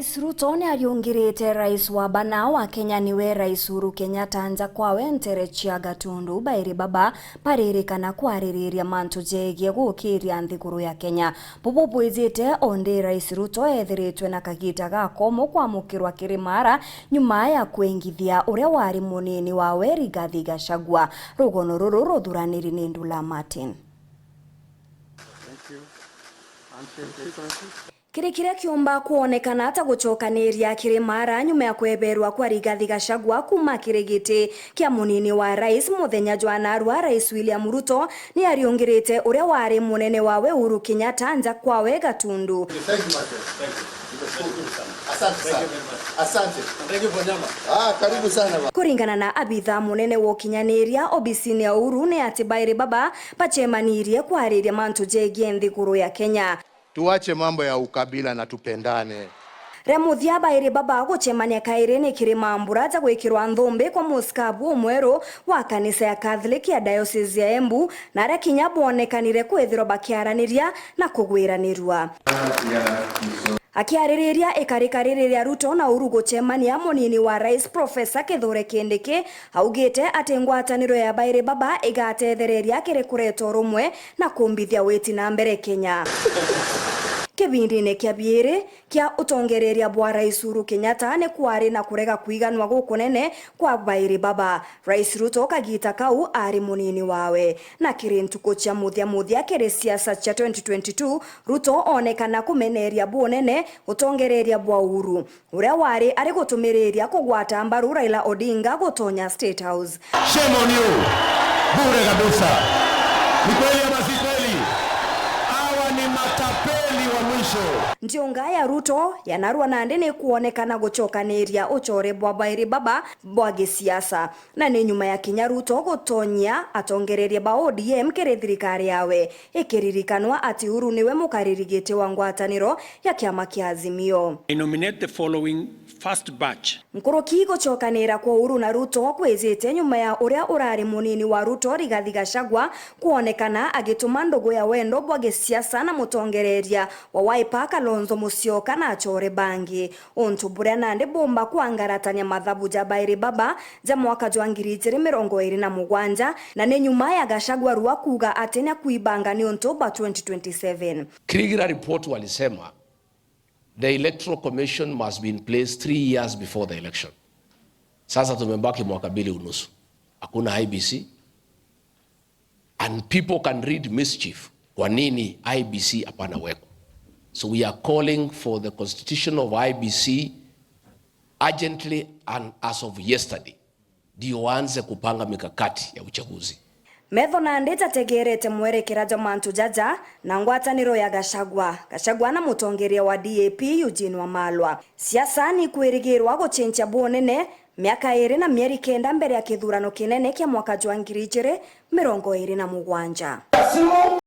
Rais Ruto ni ariungirite rais wa bana wa Kenya niwe Rais Uhuru Kenyatta anja kwawe NTEERE chia GATUNDU bairi baba paririkana kwariiriria mantu jegie gukiria NTHIGURU ya Kenya. Bubu bwizite onde Rais Ruto ethiritwe na kagita gakomo kwamukirwa kirimara nyuma ya kuengithia uria wari munini wawe Rigathi Gachagua. Rugono ruru ruthuraniri ni Ndula Martin. Kirikire kiumba kuonekana ata gucokaniria kirimara nyuma ya kweberwa kwa Rigathi Gachagua kuma kirigiti kia munini wa rais muthenya jwanarua. Rais William Ruto ni ariungirite uria wari munene wawe Uhuru Kenyatta anja kwawe GATUNDU. Karibu sana. Kuringana na abitha munene wa ukinyaniria obisini ya Uhuru ni ati bairi baba pachemanirie kwariria mantu jegie NTHIGURU ya Kenya. Tuache mambo ya ukabila na tupendane. Remuthia bairi baba guchemania kairi ni kirimambura ja gwikirwa nthumbi kwa muskabu umweru wa kanisa ya Catholic ya Diocese ya Embu na aria kinya bonekanire kwithirwa bakiaraniria na kugwiranirwa. Akiaririria ikarikariria Ruto na Uhuru guchemania munini wa rais Profesa Kithure Kindiki augite ati ngwataniro ya bairi baba igatethereria kirikureto rumwe na kumbithia witi na mbere Kenya. Kibindine kia biere kia utongereria bwa Rais Uhuru Kenyatta ne kwari na kurega kuiganwa gukunene kwa bairi baba. Rais Ruto kagita kau ari munini wawe na kirintuko cha muthia kere siasa cha 2022 Ruto onekana kumeneria bunene utongereria bwa Uhuru uria wari ari gutumireria kugwata mbaru Raila Odinga gutonya State House. Shame on you. Bure kabisa. Ni kweli ama si kweli? Hawa ni matapeli wa mwisho. Ndionga ya Ruto yanarua nande ni kuonekana guchokaniria uchore bwa bairi baba bwa gisiasa na ni nyuma ya Kenya Ruto gutonya atongereria ba ODM kere thirikari yawe ikiririkanwa ati Uhuru niwe mukaririgite wa ngwataniro ya kiama kia Azimio. I nominate the following first batch. Nkuruki guchokanira kwa Uhuru na Ruto kwezete nyuma ya uria urari munini wa Ruto Rigathi Gachagua kuonekana agituma ndogo ya wendo bwa gisiasa na mutongereria wa Wiper Kalonzo Musyoka na achore bangi ontu buria nande bomba kuangaratania mathabu ja bairi baba ja mwaka jwa 2027 na ne nyuma ya Gachagua rua kuga atenya kuibanga ni ontu ba 2027. Kuriungira report walisema the electoral commission must be in place 3 years before the election. Sasa tumebaki mwaka 2 unusu. Hakuna IBC. And people can read mischief. Kwa nini IBC hapana weko? So we are calling for the constitution of IBC urgently and as of yesterday. Ndio waanze kupanga mikakati ya uchaguzi. Metho nande tategerete mwerekera ja mantu jaja na ngwataniro ya Gachagua na mutongeria wa DAP Eugene Wamalwa. Siasa ni kwirigirwa guchencha bonene miaka 2 na mieri 9 mbere ya kithurano kinene kia mwaka jwa 2027.